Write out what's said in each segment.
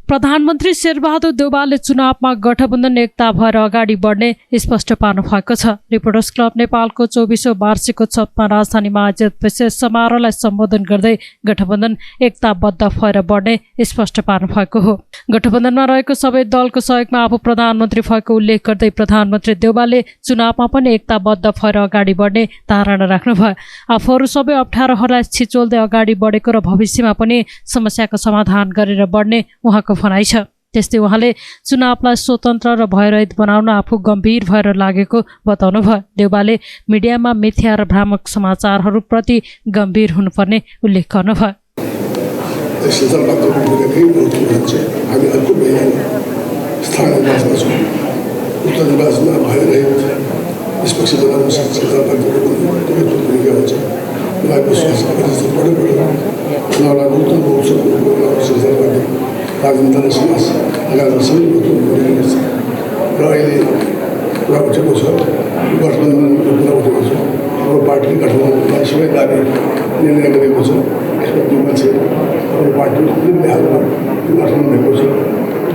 प्रधानमन्त्री शेरबहादुर देउवाले चुनावमा गठबन्धन एकता भएर अगाडि बढ्ने स्पष्ट पार्नु भएको छ। रिपोर्टर्स क्लब नेपालको 24औं वार्षिकोत्सवमा राजधानीमा आयोजित विशेष समारोहलाई सम्बोधन गर्दै गठबन्धन एकताबद्ध भएर बढ्ने स्पष्ट पार्नु भएको हो। गठबन्धनमा रहेको सबै दलको सहयोगमा आफू प्रधानमन्त्री भएको उल्लेख गर्दै प्रधानमन्त्री देउवाले चुनावमा पनि एकताबद्ध भएर अगाडि बढ्ने धारणा राख्नुभयो। आफूहरू सबै अप्ठ्यारोहरूलाई छिचोल्दै अगाडि बढेको र भविष्यमा पनि समस्याको समाधान गरेर बढ्ने उहाँको भनाइ छ। त्यस्तै उहाँले चुनावलाई स्वतन्त्र र भयरहित बनाउन आफू गम्भीर भएर लागेको बताउनु भयो। देउवाले मिडियामा मिथ्या र भ्रामक समाचारहरूप्रति गम्भीर हुनुपर्ने उल्लेख गर्नुभयो। राजनीतिक समाज लगाएर सबै गरिरहेको छ र अहिले कुरा उठेको छ गठबन्धनको कुरा उठेको छ। हाम्रो पार्टीले गठबन्धनलाई सबै दाबी निर्णय गरेको छ। यसमा दुई मान्छे हाम्रो पार्टीले हालमा गठबन्धन भएको छ।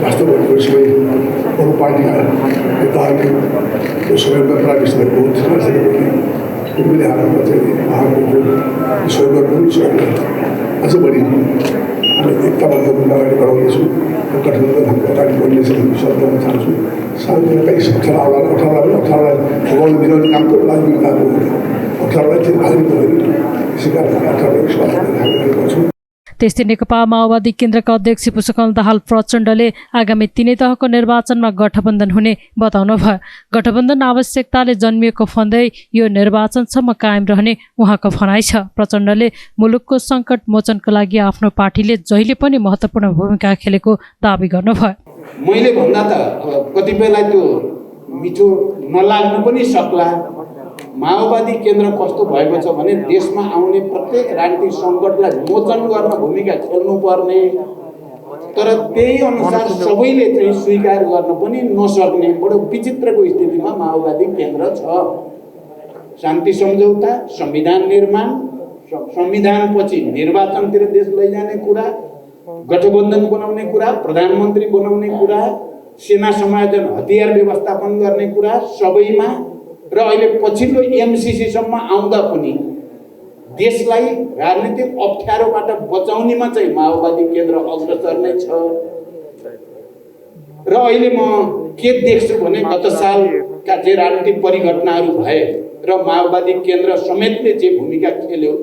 वास्तवमा सबै अरू पार्टीका नेताहरूले सबैमा प्राविष्ट भएको उनीहरूले हालमा चाहिँ उहाँको सहयोग गर्नु अझ बढी एकताबद्ध अगाडि बढाउनेछु। गठबन्धन हाम्रो अगाडि बढ्नेछ भन्ने शब्द म चाहन्छु। सानोतिनो अठारलाई भगवान दिलाउने कामको लागि गएको हो। 18लाई चाहिँ अगाडि बढाउने त्यसै कारण 18लाई स्वागत गर्छु। त्यस्तै नेकपा माओवादी केन्द्रका अध्यक्ष पुष्पकमल दाहाल प्रचण्डले आगामी 3 तहको निर्वाचनमा गठबन्धन हुने बताउनु भयो। गठबन्धन आवश्यकताले जन्मिएको भन्दै यो निर्वाचनसम्म कायम रहने उहाँको भनाइ छ। प्रचण्डले मुलुकको सङ्कट मोचनको लागि आफ्नो पार्टीले जहिले पनि महत्त्वपूर्ण भूमिका खेलेको दावी गर्नुभयो। मैले भन्दा त कतिपयलाई त्यो मिठो नलाग्नु पनि सक्ला। माओवादी केन्द्र कस्तो भएको छ भने देशमा आउने प्रत्येक राजनीतिक सङ्कटलाई मोचन गर्न भूमिका खेल्नुपर्ने, तर त्यही अनुसार सबैले चाहिँ स्वीकार गर्न पनि नसक्ने बडो विचित्रको स्थितिमा माओवादी केन्द्र छ। शान्ति सम्झौता, संविधान निर्माण, संविधानपछि निर्वाचनतिर देश लैजाने कुरा, गठबन्धन बनाउने कुरा, प्रधानमन्त्री बनाउने कुरा, सेना समायोजन, हतियार व्यवस्थापन गर्ने कुरा सबैमा र अहिले पछिल्लो एमसीसीसम्म आउँदा पनि देशलाई राजनीतिक अप्ठ्यारोबाट बचाउनेमा चाहिँ माओवादी केन्द्र अग्रसर नै छ। र अहिले म के देख्छु भने गत सालका जे राजनीतिक परिघटनाहरू भए र माओवादी केन्द्र समेतले जे भूमिका खेल्यो,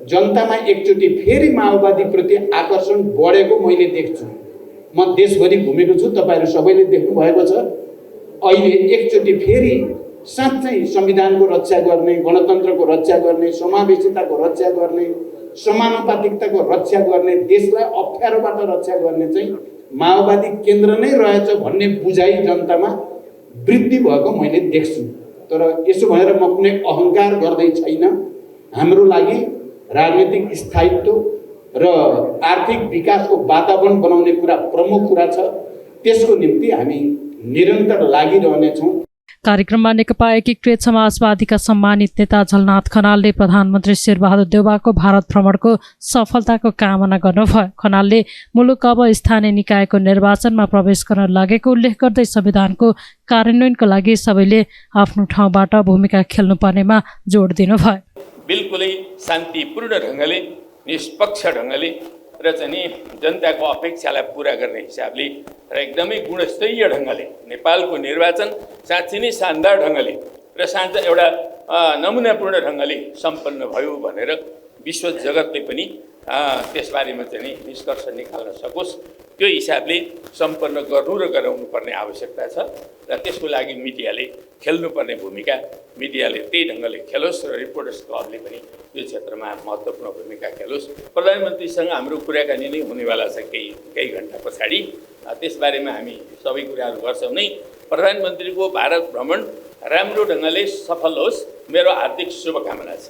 जनतामा एकचोटि फेरि माओवादी प्रति आकर्षण बढेको मैले देख्छु। म देशभरि घुमेको छु, तपाईँहरू सबैले देख्नु भएको छ। अहिले एकचोटि फेरि साँच्चै संविधानको रक्षा गर्ने, गणतन्त्रको रक्षा गर्ने, समावेशिताको रक्षा गर्ने, समानुपातिकताको रक्षा गर्ने, देशलाई अप्ठ्यारोबाट रक्षा गर्ने चाहिँ माओवादी केन्द्र नै रहेछ भन्ने बुझाइ जनतामा वृद्धि भएको मैले देख्छु। तर यसो भएर म कुनै अहङ्कार गर्दै छैन। हाम्रो लागि राजनीतिक स्थायित्व र आर्थिक विकासको वातावरण बनाउने कुरा प्रमुख कुरा छ। त्यसको निम्ति हामी निरन्तर लागिरहनेछौँ। कार्यक्रममा नेकपा एकीकृत समाजवादीका सम्मानित नेता झलनाथ खनालले प्रधानमन्त्री शेरबहादुर देउवाको भारत भ्रमणको सफलताको कामना गर्नुभयो। खनालले मुलुक अब स्थानीय निकायको निर्वाचनमा प्रवेश गर्न लागेको उल्लेख गर्दै संविधानको कार्यान्वयनको लागि सबैले आफ्नो ठाउँबाट भूमिका खेल्नुपर्नेमा जोड दिनुभयो। बिल्कुलै शान्तिपूर्ण ढङ्गले, निष्पक्ष ढङ्गले र चाहिँ जनताको अपेक्षालाई पुरा गर्ने हिसाबले र एकदमै गुणस्तरीय ढङ्गले नेपालको निर्वाचन साँच्चै नै शानदार ढङ्गले र एउटा नमुनापूर्ण ढङ्गले सम्पन्न भयो भनेर विश्व जगतले पनि त्यसबारेमा चाहिँ निष्कर्ष निकाल्न सकोस्। त्यो हिसाबले सम्पन्न गर्नु र गराउनु पर्ने आवश्यकता छ र त्यसको लागि मिडियाले खेल्नुपर्ने भूमिका मिडियाले त्यही ढङ्गले खेलोस् र रिपोर्टर्स क्लबले पनि यो क्षेत्रमा महत्त्वपूर्ण भूमिका खेलोस्। प्रधानमन्त्रीसँग हाम्रो कुराकानी नै हुनेवाला छ केही घन्टा पछाडि। त्यसबारेमा हामी सबै कुराहरू गर्छौँ नै। प्रधानमन्त्रीको भारत भ्रमण राम्रो ढङ्गले सफल होस्, मेरो हार्दिक शुभकामना छ।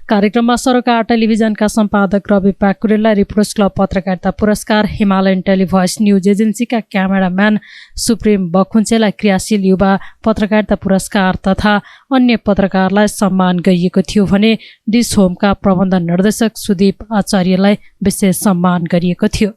कार्यक्रममा सरोकार टेलिभिजनका सम्पादक रवि पाकुरेललाई रिपोर्टर्स क्लब पत्रकारिता पुरस्कार, हिमालयन टेलिभोइस न्युज एजेन्सीका क्यामेराम्यान सुप्रिम बखुन्चेलाई क्रियाशील युवा पत्रकारिता पुरस्कार तथा अन्य पत्रकारलाई सम्मान गरिएको थियो भने डिस होमका प्रबन्ध निर्देशक सुदीप आचार्यलाई विशेष सम्मान गरिएको थियो।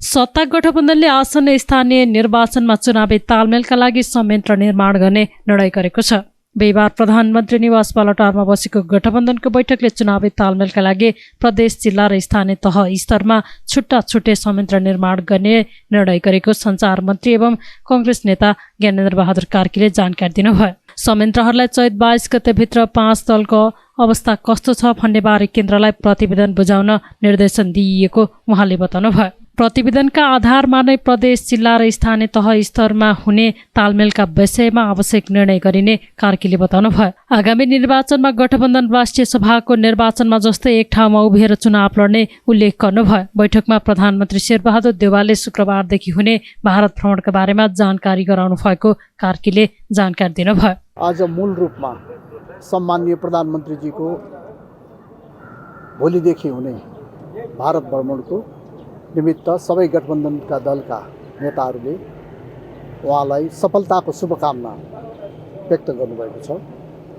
सत्ता गठबन्धनले आसन्न स्थानीय निर्वाचनमा चुनावी तालमेलका लागि संयन्त्र निर्माण गर्ने निर्णय गरेको छ। बिहिबार प्रधानमन्त्री निवास बालुवाटारमा बसेको गठबन्धनको बैठकले चुनावी तालमेलका लागि प्रदेश, जिल्ला र स्थानीय तह स्तरमा छुट्टा छुट्टै संयन्त्र निर्माण गर्ने निर्णय गरेको सञ्चार मन्त्री एवं कांग्रेस नेता ज्ञानेन्द्र बहादुर कार्कीले जानकारी दिनुभयो। संयन्त्रहरूलाई चैत 22 गतेभित्र 5 दलको अवस्था कस्तो छ भन्नेबारे केन्द्रलाई प्रतिवेदन बुझाउन निर्देशन दिइएको उहाँले बताउनुभयो। प्रतिवेदनका आधारमा नै प्रदेश, जिल्ला र स्थानीय तह स्तरमा हुने तालमेलका विषयमा आवश्यक निर्णय गरिने कार्कीले बताउनुभयो। आगामी निर्वाचनमा गठबन्धन राष्ट्रिय सभाको निर्वाचनमा जस्तै एक ठाउँमा उभिएर चुनाव लड्ने उल्लेख गर्नुभयो। बैठकमा प्रधानमन्त्री शेरबहादुर देउवाले शुक्रबारदेखि हुने भारत भ्रमणका बारेमा जानकारी गराउनु भएको कार्कीले जानकारी दिनुभयो। आज मूल रूपमा सम्माननीय प्रधानमन्त्रीजीको भोलिदेखि हुने भारत भ्रमणको निमित्त सबै गठबन्धनका दलका नेताहरूले उहाँलाई सफलताको शुभकामना व्यक्त गर्नुभएको छ।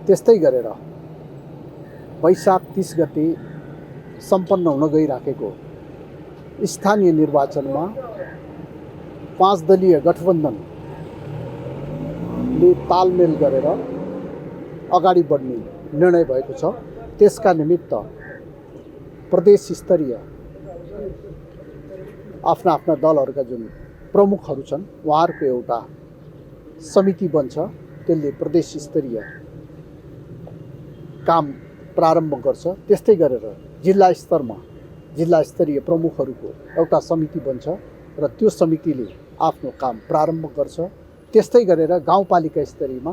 त्यस्तै गरेर वैशाख 30 गते सम्पन्न हुन गइराखेको स्थानीय निर्वाचनमा 5 दलीय गठबन्धनले तालमेल गरेर अगाडि बढ्ने निर्णय भएको छ। त्यसका निमित्त प्रदेश स्तरीय आफ्ना दलहरूका जुन प्रमुखहरू छन् उहाँहरूको एउटा समिति बन्छ। त्यसले प्रदेश स्तरीय काम प्रारम्भ गर्छ। त्यस्तै गरेर जिल्ला स्तरमा जिल्ला स्तरीय प्रमुखहरूको एउटा समिति बन्छ र त्यो समितिले आफ्नो काम प्रारम्भ गर्छ। त्यस्तै गरेर गाउँपालिका स्तरीयमा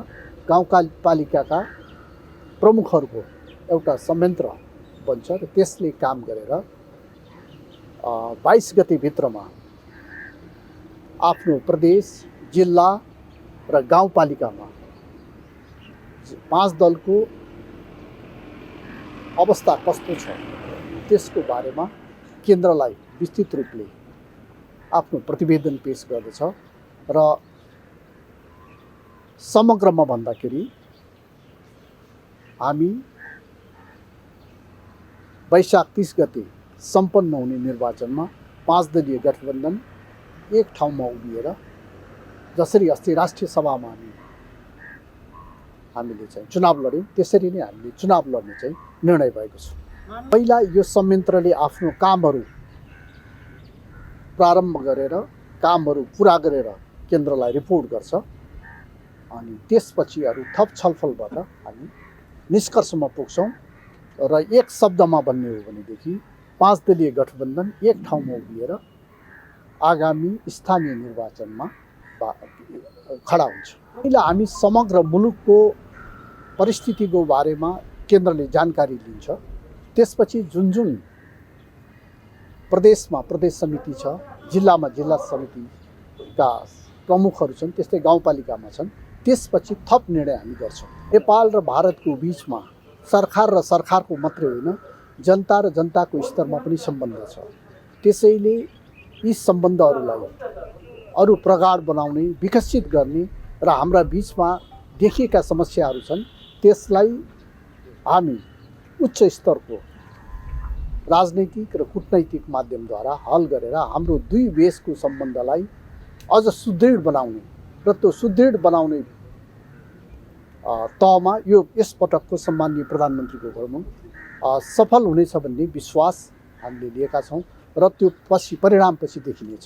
गाउँपालिकाका प्रमुखहरूको एउटा संयन्त्र बन्छ र त्यसले काम गरेर 22 गते भित्रमा आफ्नो प्रदेश, जिल्ला र गाउँपालिकामा 5 दलको अवस्था कस्तो छ त्यसको बारेमा केन्द्रलाई विस्तृत रूपले आफ्नो प्रतिवेदन पेश गर्दछ र समग्रमा भन्दाखेरि हामी वैशाख 30 गते सम्पन्न हुने निर्वाचनमा 5 दलीय गठबन्धन एक ठाउँमा उभिएर जसरी अस्ति राष्ट्रिय सभामा हामीले चाहिँ चुनाव लड्यौँ त्यसरी नै हामीले चुनाव लड्ने चाहिँ निर्णय भएको छ। पहिला यो संयन्त्रले आफ्नो कामहरू प्रारम्भ गरेर कामहरू पुरा गरेर केन्द्रलाई रिपोर्ट गर्छ अनि त्यसपछि अरू थप छलफलबाट हामी निष्कर्षमा पुग्छौँ र एक शब्दमा भन्ने हो भनेदेखि 5 दलीय गठबन्धन एक ठाउँमा उभिएर आगामी स्थानीय निर्वाचनमा खडा हुन्छ। पहिला हामी समग्र मुलुकको परिस्थितिको बारेमा केन्द्रले जानकारी लिन्छ। त्यसपछि जुन प्रदेशमा प्रदेश समिति छ, जिल्लामा जिल्ला समितिका प्रमुखहरू छन्, त्यस्तै गाउँपालिकामा छन्, त्यसपछि थप निर्णय हामी गर्छौँ। नेपाल र भारतको बिचमा सरकार र सरकारको मात्रै होइन जनता र जनताको स्तरमा पनि सम्बन्ध छ। त्यसैले यी सम्बन्धहरूलाई अरू प्रगाढ बनाउने, विकसित गर्ने र हाम्रा बिचमा देखिएका समस्याहरू छन् त्यसलाई हामी उच्च स्तरको राजनैतिक र कूटनैतिक माध्यमद्वारा हल गरेर हाम्रो दुई देशको सम्बन्धलाई अझ सुदृढ बनाउने र त्यो सुदृढ बनाउने तहमा यो यस पटकको सम्माननीय प्रधानमन्त्रीको भ्रमण सफल हुनेछ भन्ने विश्वास हामीले लिएका छौँ र त्यो पछि परिणामपछि देखिनेछ।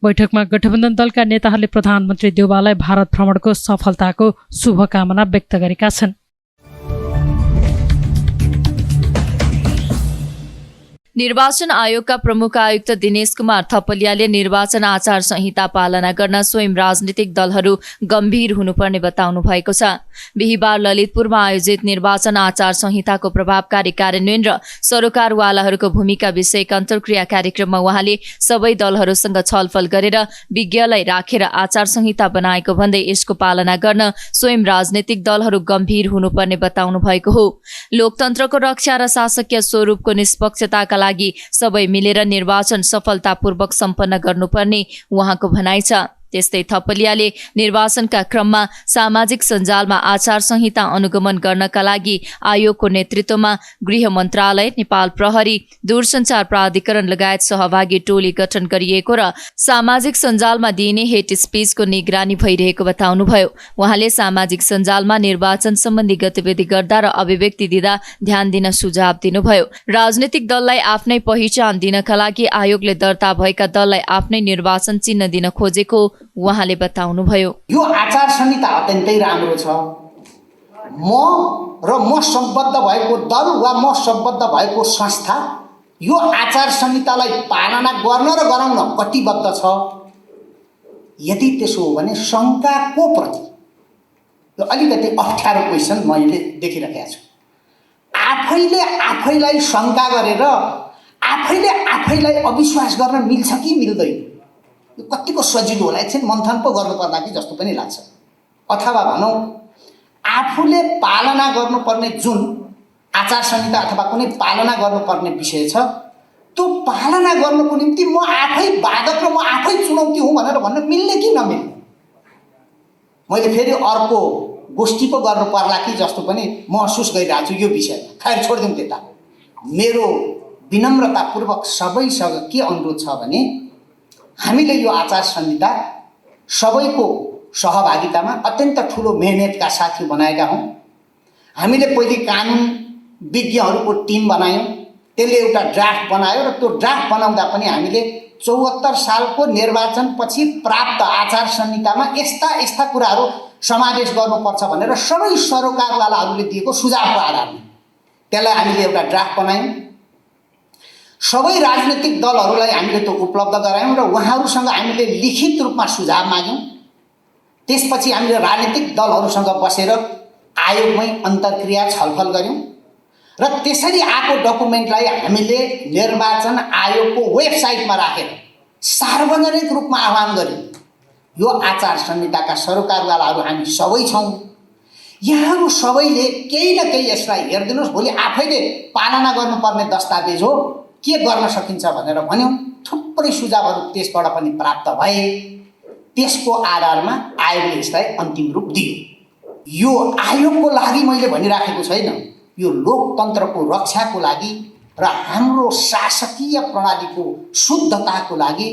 बैठकमा गठबन्धन दलका नेताहरूले प्रधानमन्त्री देउवालाई भारत भ्रमणको सफलताको शुभकामना व्यक्त गरेका छन्। निर्वाचन आयोगका प्रमुख आयुक्त दिनेश कुमार थपलियाले निर्वाचन आचार संहिता पालना गर्न स्वयं राजनीतिक दलहरू गम्भीर हुनुपर्ने बताउनु भएको छ। बिहिबार ललितपुरमा आयोजित निर्वाचन आचार संहिताको प्रभावकारी कार्यान्वयन र सरोकारवालाहरूको भूमिका विषयक अन्तर्क्रिया कार्यक्रममा उहाँले सबै दलहरूसँग छलफल गरेर विज्ञलाई राखेर आचार संहिता बनाएको भन्दै यसको पालना गर्न स्वयं राजनीतिक दलहरू गम्भीर हुनुपर्ने बताउनु भएको हो। लोकतन्त्रको रक्षा र शासकीय स्वरूपको निष्पक्षताका लागि सबै मिलेर निर्वाचन सफलतापूर्वक सम्पन्न गर्नुपर्ने उहाँको भनाइ छ। त्यस्तै थपलियाले निर्वाचनका क्रममा सामाजिक सञ्जालमा आचार संहिता अनुगमन गर्नका लागि आयोगको नेतृत्वमा गृह मन्त्रालय, नेपाल प्रहरी, दूरसञ्चार प्राधिकरण लगायत सहभागी टोली गठन गरिएको र सामाजिक सञ्जालमा दिइने हेट स्पिचको निगरानी भइरहेको बताउनुभयो। उहाँले सामाजिक सञ्जालमा निर्वाचन सम्बन्धी गतिविधि गर्दा र अभिव्यक्ति दिँदा ध्यान दिन सुझाव दिनुभयो। राजनीतिक दललाई आफ्नै पहिचान दिनका लागि आयोगले दर्ता भएका दललाई आफ्नै निर्वाचन चिन्ह दिन खोजेको उहाँले बताउनुभयो। यो आचार संहिता अत्यन्तै राम्रो छ। म सम्बद्ध भएको दल वा म सम्बद्ध भएको संस्था यो आचार संहितालाई पालना गर्न र गराउन कटिबद्ध छ। यदि त्यसो हो भने शङ्काको प्रति यो अलिकति अप्ठ्यारो क्वेसन मैले देखिरहेको छु। आफैले आफैलाई शङ्का गरेर आफैले आफैलाई अविश्वास गर्न मिल्छ कि मिल्दैन, यो कतिको सजिलो होला, एकछिन मन्थन पो गर्नुपर्ला कि जस्तो पनि लाग्छ। अथवा भनौँ आफूले पालना गर्नुपर्ने जुन आचार संहिता अथवा कुनै पालना गर्नुपर्ने विषय छ त्यो पालना गर्नको निम्ति म आफै बाधक र म आफै चुनौती हुँ भनेर भन्न मिल्ने कि नमिल्ने। मैले फेरि अर्को गोष्ठी पो गर्नु पर्ला कि जस्तो पनि महसुस गरिरहेको छु यो विषयमा। खैर छोडिदिउँ त्यता। मेरो विनम्रतापूर्वक सबैसँग के अनुरोध छ भने हामीले यो आचार संहिता सबैको सहभागितामा अत्यन्त ठुलो मेहनतका साथी बनाएका हौँ। हामीले पहिले कानुन विज्ञहरूको टिम बनायौँ, त्यसले एउटा ड्राफ्ट बनायो र त्यो ड्राफ्ट बनाउँदा पनि हामीले 74 सालको निर्वाचनपछि प्राप्त आचार संहितामा यस्ता यस्ता कुराहरू समावेश गर्नुपर्छ भनेर सबै सरोकारवालाहरूले दिएको सुझावको आधारमा त्यसलाई हामीले एउटा ड्राफ्ट बनायौँ। सबै राजनीतिक दलहरूलाई हामीले त्यो उपलब्ध गरायौँ र उहाँहरूसँग हामीले लिखित रूपमा सुझाव माग्यौँ। त्यसपछि हामीले राजनीतिक दलहरूसँग बसेर आयोगमै अन्तर्क्रिया छलफल गऱ्यौँ र त्यसरी आएको डकुमेन्टलाई हामीले निर्वाचन आयोगको वेबसाइटमा राखेर सार्वजनिक रूपमा आह्वान गर्यौँ। यो आचार संहिताका सरोकारवालाहरू हामी सबै छौँ, यहाँहरू सबैले केही न केही यसलाई हेरिदिनुहोस्, भोलि आफैले पालना गर्नुपर्ने दस्तावेज हो, के गर्न सकिन्छ भनेर भन्यौँ। थुप्रै सुझावहरू त्यसबाट पनि प्राप्त भए। त्यसको आधारमा आयोगले यसलाई अन्तिम रूप दियो। यो आयोगको लागि मैले भनिराखेको छैन, यो लोकतन्त्रको रक्षाको लागि र हाम्रो शासकीय प्रणालीको शुद्धताको लागि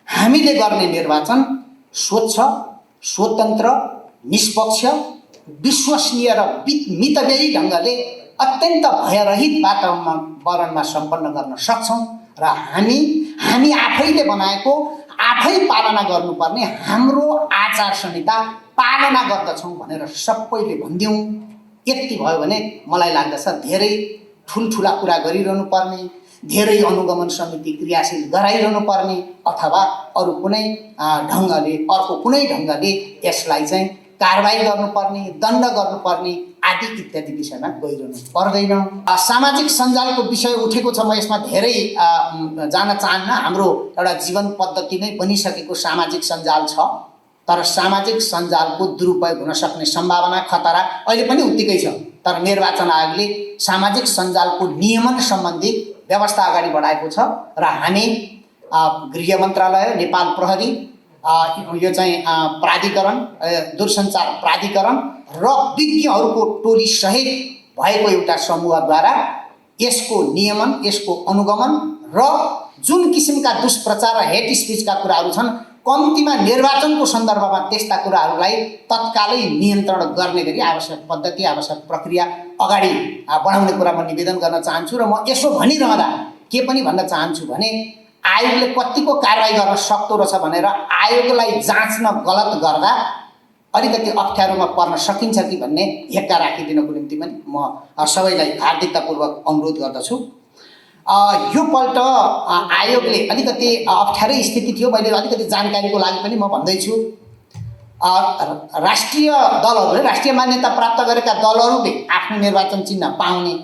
हामीले गर्ने निर्वाचन स्वच्छ, स्वतन्त्र, निष्पक्ष, विश्वसनीय र मितव्ययी ढङ्गले अत्यन्त भयरहित वातावरणमा सम्पन्न गर्न सक्छौँ र हामी आफैले बनाएको आफै पालना गर्नुपर्ने हाम्रो आचार संहिता पालना गर्दछौँ भनेर सबैले भनिदिउँ। यति भयो भने मलाई लाग्दछ धेरै ठुल्ठुला कुरा गरिरहनु पर्ने, धेरै अनुगमन समिति क्रियाशील गराइरहनु पर्ने अथवा अरू कुनै ढङ्गले अर्को कुनै ढङ्गले यसलाई चाहिँ कारबाही गर्नुपर्ने, दण्ड गर्नुपर्ने आदि इत्यादि विषयमा गइरहनु पर्दैन। सामाजिक सञ्जालको विषय उठेको छ, म यसमा धेरै जान चाहन्न। हाम्रो एउटा जीवन पद्धति नै बनिसकेको सामाजिक सञ्जाल छ, तर सामाजिक सञ्जालको दुरुपयोग हुन सक्ने सम्भावना खतरा अहिले पनि उत्तिकै छ। तर निर्वाचन आयोगले सामाजिक सञ्जालको नियमन सम्बन्धी व्यवस्था अगाडि बढाएको छ र हामी गृह मन्त्रालय, नेपाल प्रहरी, यो चाहिँ प्राधिकरण, दूरसञ्चार प्राधिकरण र विज्ञहरूको टोली सहित भएको एउटा समूहद्वारा यसको नियमन, यसको अनुगमन र जुन किसिमका दुष्प्रचार र हेट स्पिचका कुराहरू छन् कम्तीमा निर्वाचनको सन्दर्भमा त्यस्ता कुराहरूलाई तत्कालै नियन्त्रण गर्ने गरी आवश्यक पद्धति, आवश्यक प्रक्रिया अगाडि बढाउने कुरा म निवेदन गर्न चाहन्छु। र म यसो भनिरहँदा के पनि भन्न चाहन्छु भने आयोगले कतिको कारबाही गर्न सक्दो रहेछ भनेर आयोगलाई जाँच्न गलत गर्दा अलिकति अप्ठ्यारोमा पर्न सकिन्छ कि भन्ने हेक्का राखिदिनको निम्ति पनि म सबैलाई हार्दिकतापूर्वक अनुरोध गर्दछु। यो पल्ट आयोगले अलिकति अप्ठ्यारै स्थिति थियो, मैले अलिकति जानकारीको लागि पनि म भन्दैछु। राष्ट्रिय दलहरूले, राष्ट्रिय मान्यता प्राप्त गरेका दलहरूले आफ्नो निर्वाचन चिन्ह पाउने,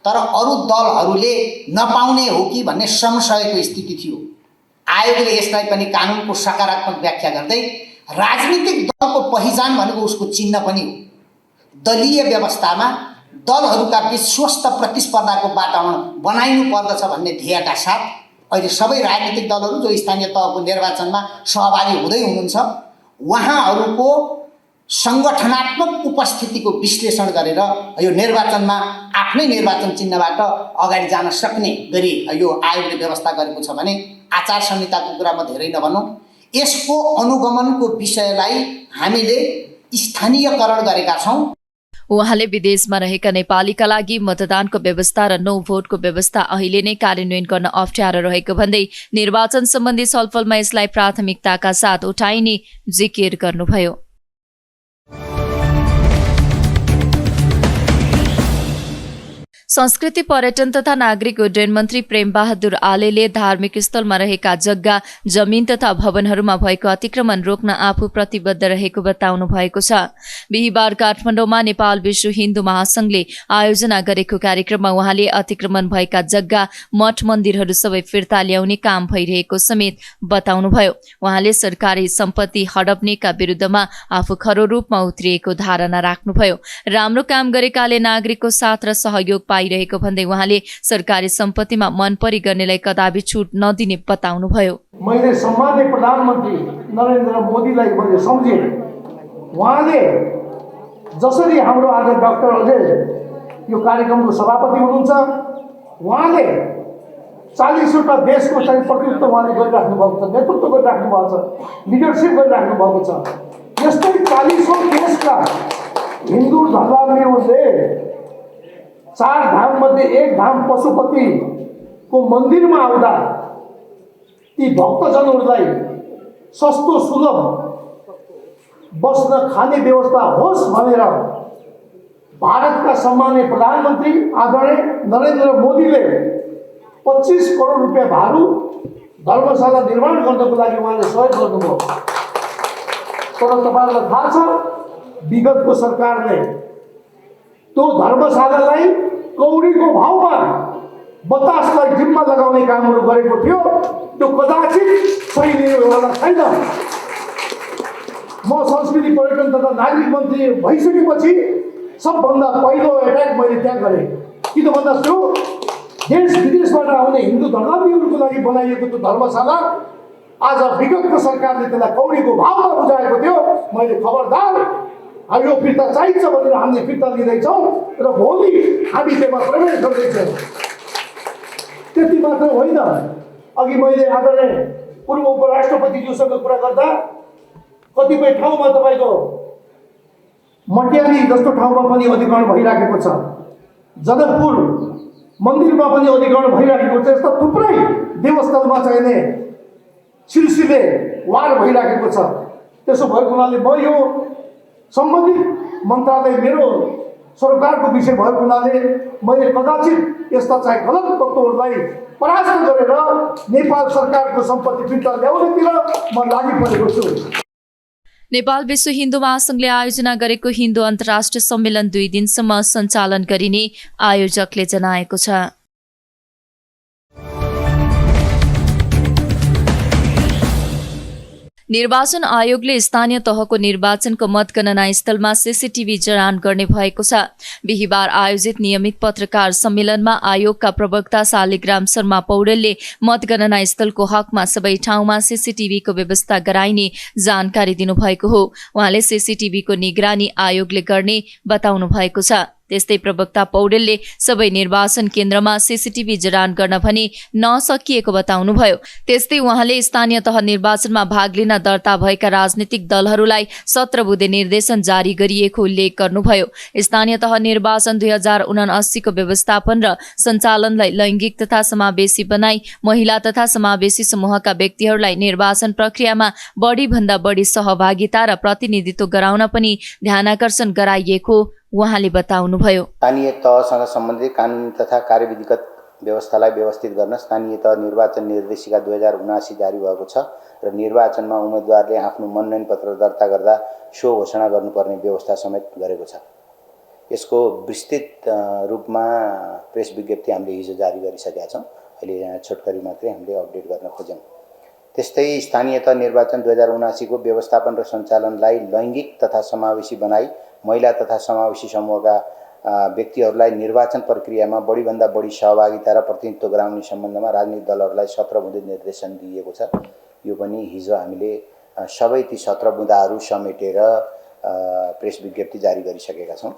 तर अरू दलहरूले नपाउने हो कि भन्ने संशयको स्थिति थियो। आयोगले यसलाई पनि कानुनको सकारात्मक व्याख्या गर्दै राजनीतिक दलको पहिचान भनेको उसको चिन्ह पनि हो। दलीय व्यवस्थामा दलहरूका बीच स्वस्थ प्रतिस्पर्धाको वातावरण बनाइनु पर्दछ भन्ने ध्येयका साथ अहिले सबै राजनीतिक दलहरू जो स्थानीय तहको निर्वाचनमा सहभागी हुँदै हुनुहुन्छ उहाँहरूको सङ्गठनात्मक उपस्थितिको विश्लेषण गरेर यो निर्वाचनमा आफ्नै निर्वाचन चिन्हबाट अगाडि जान सक्ने गरी यो आयोगले व्यवस्था गरेको छ भने आचार संहिताको कुरा म धेरै नभनौँ, यसको अनुगमनको विषयलाई हामीले स्थानीयकरण गरेका छौँ। उहाँले विदेशमा रहेका नेपालीका लागि मतदानको व्यवस्था र नो भोटको व्यवस्था अहिले नै कार्यान्वयन गर्न अप्ठ्यारो रहेको भन्दै निर्वाचन सम्बन्धी छलफलमा यसलाई प्राथमिकताका साथ उठाइने जिकिर गर्नुभयो। संस्कृति पर्यटन तथा नागरिक उड्डयन मन्त्री प्रेमबहादुर आलेले धार्मिक स्थलमा रहेका जग्गा, जमिन तथा भवनहरूमा भएको अतिक्रमण रोक्न आफू प्रतिबद्ध रहेको बताउनु भएको छ। बिहिबार काठमाडौँमा नेपाल विश्व हिन्दू महासंघले आयोजना गरेको कार्यक्रममा उहाँले अतिक्रमण भएका जग्गा, मठ मन्दिरहरू सबै फिर्ता ल्याउने काम भइरहेको समेत बताउनुभयो। उहाँले सरकारी सम्पत्ति हडप्नेका विरुद्धमा आफू खरो रूपमा उत्रिएको धारणा राख्नुभयो। राम्रो काम गरेकाले नागरिकको साथ र सहयोग पाइरहेको भन्दै उहाँले सरकारी सम्पत्तिमा मनपरी गर्नेलाई कदापि छुट नदिने बताउनुभयो। मैले सम्माननीय प्रधानमन्त्री नरेन्द्र मोदीलाई मैले सम्झेँ, उहाँले जसरी हाम्रो आज डाक्टर अजय यो कार्यक्रमको सभापति हुनुहुन्छ, उहाँले 40वटा देशको चाहिँ प्रतिनिधित्व उहाँले गरिराख्नु भएको छ, नेतृत्व गरिराख्नु भएको छ, लिडरसिप गरिराख्नु भएको छ। यस्तै 40औं देशका हिन्दू धर्मावलम्बीहरूले 4 धाम मध्ये 1 धाम पशुपतिको मन्दिरमा आउँदा ती भक्तजनहरूलाई सस्तो सुलभ बस्न खाने व्यवस्था होस् भनेर भारतका सम्माननीय प्रधानमन्त्री आदरणीय नरेन्द्र मोदीले 25 करोड रुपियाँ भारू धर्मशाला निर्माण गर्नको लागि उहाँले सहयोग गर्नुभयो। तर तपाईँहरूलाई थाहा छ विगतको सरकारले त्यो धर्मशालालाई कौडीको भावमा बतासलाई जिम्मा लगाउने कामहरू गरेको थियो। त्यो कदाचित सही निर्णयवाला छैन। म संस्कृति पर्यटन तथा नागरिक मन्त्री भइसकेपछि सबभन्दा पहिलो एट्याक मैले त्यहाँ गरेँ। किन भन्दाखेरि देश विदेशबाट आउने हिन्दू धर्मावलम्बीहरूको लागि बनाइएको त्यो धर्मशाला आज विगतको सरकारले त्यसलाई कौडीको भावमा बुझाएको थियो। मैले खबरदार यो फिर्ता चाहिन्छ भनेर हामीले फिर्ता लिँदैछौँ र भोलि हामी त्यसमा प्रवेश गर्दैछौँ। त्यति मात्र होइन, अघि मैले आदरणीय पूर्व उपराष्ट्रपतिज्यूसँग कुरा गर्दा कतिपय ठाउँमा तपाईँको मट्याली जस्तो ठाउँमा पनि अधिग्रहण भइराखेको छ, जनकपुर मन्दिरमा पनि अधिग्रहण भइराखेको छ। यस्ता थुप्रै देवस्थलमा चाहिने सिलसिले वार भइराखेको छ। त्यसो भएको हुनाले म यो सम्बन्धित मन्त्रालय मेरो सरकारको विषय भएको हुनाले मैले कदाचित यस्ता चाहिँ गलत तत्त्वहरूलाई परास्त गरेर नेपाल सरकारको सम्पत्ति फिर्ता ल्याउनेतिर म लागि परेको छु। नेपाल विश्व हिन्दू महासंघले आयोजना गरेको हिन्दू अन्तर्राष्ट्रिय सम्मेलन 2 दिनसम्म सञ्चालन गरिने आयोजकले जनाएको छ। निर्वाचन आयोगले स्थानीय तहको निर्वाचनको मतगणना स्थलमा सीसीटीभी जडान गर्ने भएको छ। बिहिबार आयोजित नियमित पत्रकार सम्मेलनमा आयोगका प्रवक्ता शालिग्राम शर्मा पौडेलले मतगणना स्थलको हकमा सबै ठाउँमा सीसीटीभीको व्यवस्था गराइने जानकारी दिनुभएको हो। उहाँले सीसीटीभीको निगरानी आयोगले गर्ने बताउनु भएको छ। त्यस्तै प्रवक्ता पौडेलले सबै निर्वाचन केन्द्रमा सीसीटीभी जडान गर्न भने नसकिएको बताउनुभयो। त्यस्तै उहाँले स्थानीय तह निर्वाचनमा भाग लिन दर्ता भएका राजनीतिक दलहरूलाई 17 बुँदे निर्देशन जारी गरिएको उल्लेख गर्नुभयो। स्थानीय तह निर्वाचन 2079 को व्यवस्थापन र सञ्चालनलाई लैङ्गिक तथा समावेशी बनाई महिला तथा समावेशी समूहका व्यक्तिहरूलाई निर्वाचन प्रक्रियामा बढीभन्दा बढी सहभागिता र प्रतिनिधित्व गराउन पनि ध्यानाकर्षण गराइएको उहाँले बताउनुभयो। स्थानीय तहसँग सम्बन्धित कानुनी तथा कार्यविधिगत व्यवस्थालाई व्यवस्थित गर्न स्थानीय तह निर्वाचन निर्देशिका 2079 जारी भएको छ र निर्वाचनमा उम्मेदवारले आफ्नो मनोनयन पत्र दर्ता गर्दा सो घोषणा गर्नुपर्ने व्यवस्था समेत गरेको छ। यसको विस्तृत रूपमा प्रेस विज्ञप्ति हामीले हिजो जारी गरिसकेका छौँ। अहिले छोटकरी मात्रै हामीले अपडेट गर्न खोज्यौँ। त्यस्तै स्थानीय तह निर्वाचन 2079 को व्यवस्थापन र सञ्चालनलाई लैङ्गिक तथा समावेशी बनाई महिला तथा समावेशी समूहका व्यक्तिहरूलाई निर्वाचन प्रक्रियामा बढीभन्दा बढी सहभागिता र प्रतिनिधित्व गराउने सम्बन्धमा राजनीतिक दलहरूलाई 17 बुँदे निर्देशन दिएको छ। यो पनि हिजो हामीले सबै ती 17 बुँदाहरू समेटेर प्रेस विज्ञप्ति जारी गरिसकेका छौँ।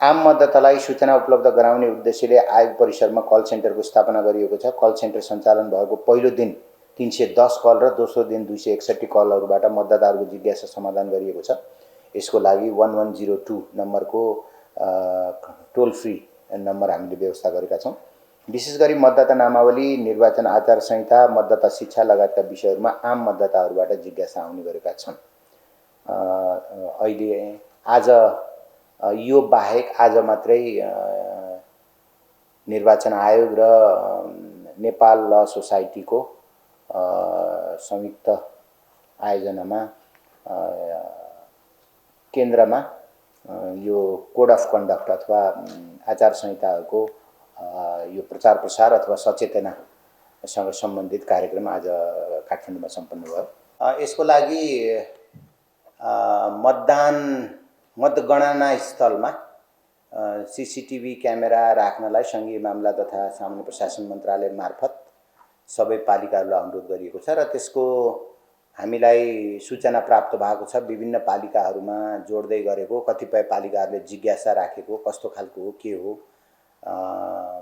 आम मतदातालाई सूचना उपलब्ध गराउने उद्देश्यले आयोग परिसरमा कल सेन्टरको स्थापना गरिएको छ। कल सेन्टर सञ्चालन भएको पहिलो दिन 310 कल र दोस्रो दिन 261 कलहरूबाट मतदाताहरूको जिज्ञासा समाधान गरिएको छ। यसको लागि 1102 नम्बरको टोल फ्री नम्बर हामीले व्यवस्था गरेका छौँ। विशेष गरी मतदाता नामावली, निर्वाचन आचार संहिता, मतदाता शिक्षा लगायतका विषयहरूमा आम मतदाताहरूबाट जिज्ञासा आउने गरेका छन्। अहिले आज यो बाहेक आज मात्रै निर्वाचन आयोग र नेपाल ल सोसाइटीको संयुक्त आयोजनामा केन्द्रमा यो कोड अफ कन्डक्ट अथवा आचार संहिताको यो प्रचार प्रसार अथवा सचेतनासँग सम्बन्धित कार्यक्रम आज काठमाडौँमा सम्पन्न भयो। यसको लागि मतगणना स्थलमा सीसीटीभी क्यामेरा राख्नलाई सङ्घीय मामला तथा सामान्य प्रशासन मन्त्रालय मार्फत सबै पालिकाहरूलाई अनुरोध गरिएको छ र त्यसको हामीलाई सूचना प्राप्त भएको छ। विभिन्न पालिकाहरूमा जोड्दै गरेको, कतिपय पालिकाहरूले जिज्ञासा राखेको कस्तो खालको हो, के हो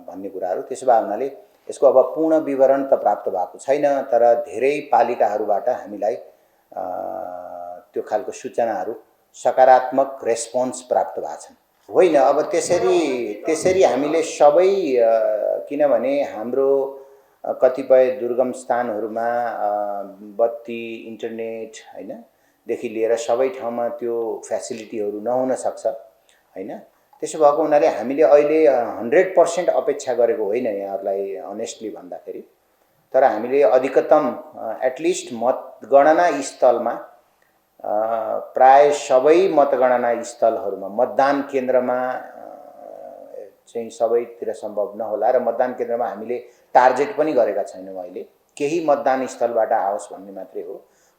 भन्ने कुराहरू। त्यसो भए हुनाले यसको अब पूर्ण विवरण त प्राप्त भएको छैन, तर धेरै पालिकाहरूबाट हामीलाई त्यो खालको सूचनाहरू, सकारात्मक रेस्पोन्स प्राप्त भएको छन्। होइन, अब त्यसरी हामीले सबै, किनभने हाम्रो कतिपय दुर्गम स्थानहरूमा बत्ती, इन्टरनेट देखि लिएर सबै ठाउँमा त्यो फ्यासिलिटीहरू नहुन सक्छ होइन। त्यसो भएको हुनाले हामीले अहिले 100% अपेक्षा गरेको होइन यहाँहरूलाई अनेस्टली भन्दाखेरि, तर हामीले अधिकतम एटलिस्ट मतगणना स्थलमा प्राय सबै मतगणना स्थलहरूमा, मतदान केन्द्रमा चाहिँ सबैतिर सम्भव नहोला र मतदान केन्द्रमा हामीले टार्गेट पनि गरेका छैनौँ। अहिले केही मतदान स्थलबाट आओस् भन्ने मात्रै हो।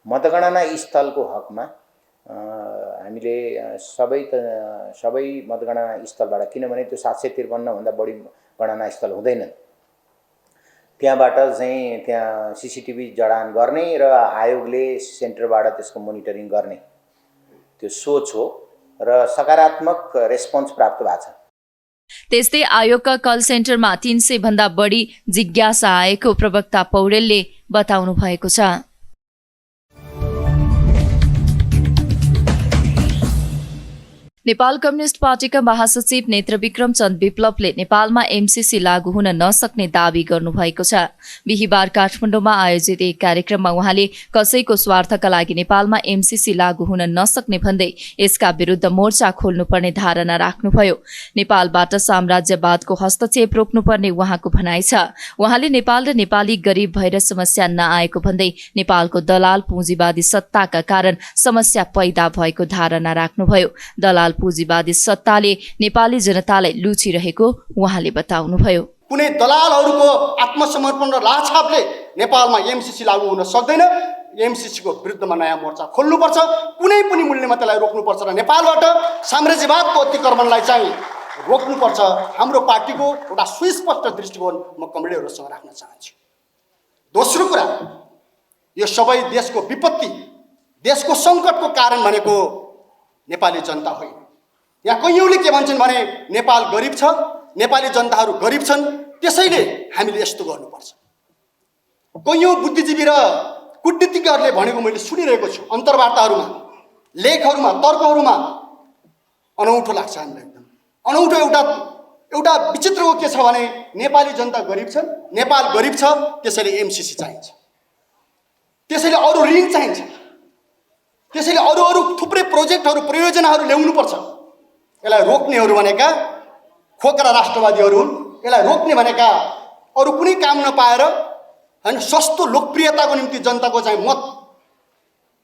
मतगणना स्थलको हकमा हामीले सबै मतगणना स्थलबाट, किनभने त्यो 753 भन्दा बढी गणना स्थल हुँदैनन्, त्यहाँबाट चाहिँ त्यहाँ सीसीटीभी जडान गर्ने र आयोगले सेन्टरबाट त्यसको मोनिटरिङ गर्ने त्यो सोच हो र सकारात्मक रेस्पोन्स प्राप्त भएको छ। त्यस्तै आयोगका कल सेन्टरमा 300 भन्दा बढी जिज्ञासा आएको प्रवक्ता पौडेलले बताउनु भएको छ। नेपाल कम्युनिस्ट पार्टीका महासचिव नेत्रविक्रम चन्द विप्लवले नेपालमा एमसीसी लागू हुन नसक्ने दावी गर्नुभएको छ। बिहिबार काठमाडौँमा आयोजित एक कार्यक्रममा उहाँले कसैको स्वार्थका लागि नेपालमा एमसीसी लागू हुन नसक्ने भन्दै यसका विरुद्ध मोर्चा खोल्नुपर्ने धारणा राख्नुभयो। नेपालबाट साम्राज्यवादको हस्तक्षेप रोक्नुपर्ने उहाँको भनाइ छ। उहाँले नेपाल र नेपाली गरिब भएर समस्या नआएको भन्दै नेपालको दलाल पुँजीवादी सत्ताका कारण समस्या पैदा भएको धारणा राख्नुभयो। दलाल पुँजीवादी सत्ताले नेपाली जनतालाई लुचिरहेको उहाँले बताउनुभयो। कुनै दलालहरूको आत्मसमर्पण र लाछापले नेपालमा एमसीसी लागू हुन सक्दैन। एमसीसीको विरुद्धमा नयाँ मोर्चा खोल्नुपर्छ, कुनै पनि मूल्यमा त्यसलाई रोक्नुपर्छ र नेपालबाट साम्राज्यवादको अतिक्रमणलाई चाहिँ रोक्नुपर्छ। हाम्रो पार्टीको एउटा सुस्पष्ट दृष्टिकोण म कमरेडहरूसँग राख्न चाहन्छु। दोस्रो कुरा, यो सबै देशको विपत्ति, देशको सङ्कटको कारण भनेको नेपाली जनता होइन। यहाँ कैयौँले के भन्छन् भने नेपाल गरिब छ, नेपाली जनताहरू गरिब छन्, त्यसैले हामीले यस्तो गर्नुपर्छ। कैयौँ बुद्धिजीवी र कूटनीतिज्ञहरूले भनेको मैले सुनिरहेको छु, अन्तर्वार्ताहरूमा, लेखहरूमा, तर्कहरूमा। अनौठो लाग्छ हामीलाई, एकदम अनौठो। एउटा विचित्रको के छ भने नेपाली जनता गरिब छन्, नेपाल गरिब छ, त्यसैले एमसीसी चाहिन्छ, त्यसैले अरू ऋण चाहिन्छ, त्यसैले अरू थुप्रै प्रोजेक्टहरू, परियोजनाहरू ल्याउनुपर्छ। यसलाई रोक्नेहरू भनेका खोक्रा राष्ट्रवादीहरू हुन्। यसलाई रोक्ने भनेका अरू कुनै काम नपाएर होइन, सस्तो लोकप्रियताको निम्ति जनताको चाहिँ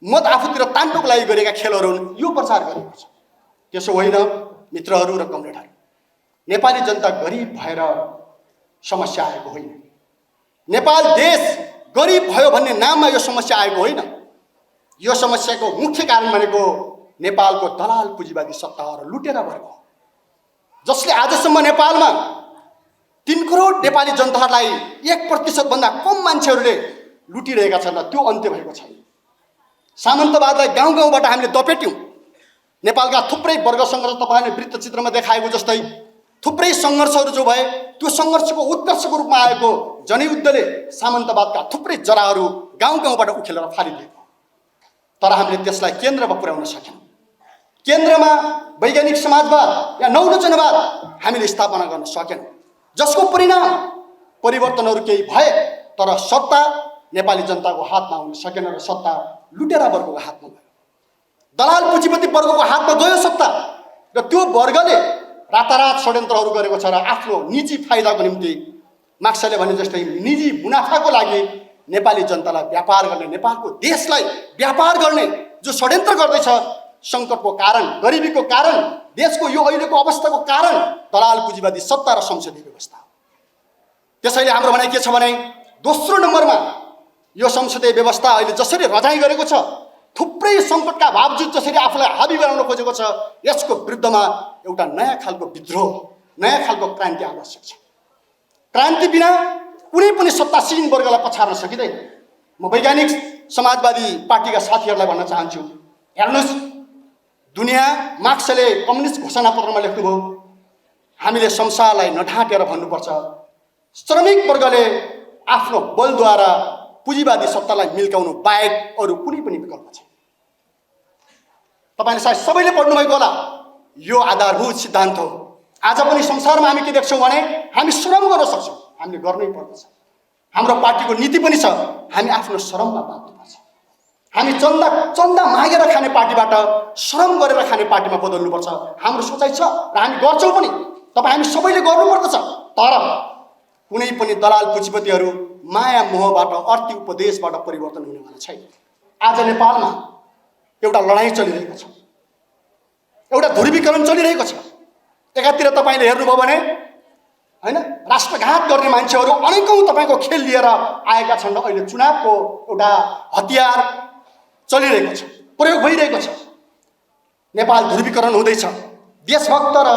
मत आफूतिर तान्नुको लागि गरेका खेलहरू हुन्। यो प्रचार गरेको छ। त्यसो होइन मित्रहरू र कमरेडहरू, नेपाली जनता गरिब भएर समस्या आएको होइन। नेपाल देश गरिब भयो भन्ने नाममा यो समस्या आएको होइन। यो समस्याको मुख्य कारण भनेको नेपालको दलाल पुँजीवादी सत्ताहरू लुटेर भएको हो। जसले आजसम्म नेपालमा 3 करोड नेपाली जनताहरूलाई 1% भन्दा कम मान्छेहरूले लुटिरहेका छन्, त्यो अन्त्य भएको छैन। सामन्तवादलाई गाउँ गाउँबाट हामीले दपेट्यौँ। नेपालका थुप्रै वर्ग सङ्घर्ष तपाईँले वृत्तचित्रमा देखाएको जस्तै थुप्रै सङ्घर्षहरू जो भए त्यो सङ्घर्षको उत्कर्षको रूपमा आएको जनयुद्धले सामन्तवादका थुप्रै जराहरू गाउँ गाउँबाट उखेलेर फालिदिएको, तर हामीले त्यसलाई केन्द्रमा पुर्याउन सकेनौँ। केन्द्रमा वैज्ञानिक समाजवाद या नवरचनावाद हामीले स्थापना गर्न सकेनौँ, जसको परिणाम परिवर्तनहरू केही भए तर सत्ता नेपाली जनताको हातमा आउन सकेन र सत्ता लुटेरा वर्गको हातमा गयो, दलाल पुँजीपति वर्गको हातमा गयो सत्ता, र त्यो वर्गले रातारात षड्यन्त्रहरू गरेको छ र आफ्नो निजी फाइदाको निम्ति मार्क्सले भने जस्तै निजी मुनाफाको लागि नेपाली जनतालाई व्यापार गर्ने, नेपालको देशलाई व्यापार गर्ने जो षड्यन्त्र गर्दैछ, सङ्कटको कारण, गरिबीको कारण, देशको यो अहिलेको अवस्थाको कारण दलाल पुँजीवादी सत्ता र संसदीय व्यवस्था हो। त्यसैले हाम्रो भनाइ के छ भने दोस्रो नम्बरमा यो संसदीय व्यवस्था अहिले जसरी रजाइ गरेको छ, थुप्रै सङ्कटका बावजुद जसरी आफूलाई हाबी बनाउन खोजेको छ, यसको विरुद्धमा एउटा नयाँ खालको विद्रोह, नयाँ खालको क्रान्ति आवश्यक छ। क्रान्ति बिना कुनै पनि सत्तासीन वर्गलाई पछार्न सकिँदैन। म वैज्ञानिक समाजवादी पार्टीका साथीहरूलाई भन्न चाहन्छु, हेर्नुहोस्, दुनियाँ मार्क्सले कम्युनिस्ट घोषणापत्रमा लेख्नुभयो, हामीले संसारलाई नढाँटेर भन्नुपर्छ, श्रमिक वर्गले आफ्नो बलद्वारा पुँजीवादी सत्तालाई मिल्काउनु बाहेक अरू कुनै पनि विकल्प छैन। तपाईँले सायद सबैले पढ्नुभएको होला, यो आधारभूत सिद्धान्त हो। आज पनि संसारमा हामी के देख्छौँ भने हामी श्रम गर्न सक्छौँ, हामीले गर्नै पर्दछ। हाम्रो पार्टीको नीति पनि छ, हामी आफ्नो श्रममा बाँध्नुपर्छ। हामी चन्दा मागेर खाने पार्टीबाट श्रम गरेर खाने पार्टीमा बदल्नुपर्छ, हाम्रो सोचाइ छ र हामी गर्छौँ पनि। तपाईँ हामी सबैले गर्नुपर्दछ, तर कुनै पनि दलाल पुँजीपतिहरू माया मोहबाट, अर्थी उपदेशबाट परिवर्तन हुनेवाला छैन। आज नेपालमा एउटा लडाइँ चलिरहेको छ, एउटा ध्रुवीकरण चलिरहेको छ। एकातिर तपाईँले हेर्नुभयो भने होइन, राष्ट्रघात गर्ने मान्छेहरू अनेकौँ तपाईँको खेल लिएर आएका छन् र अहिले चुनावको एउटा हतियार चलिरहेको छ, प्रयोग भइरहेको छ। नेपाल ध्रुवीकरण हुँदैछ। देशभक्त र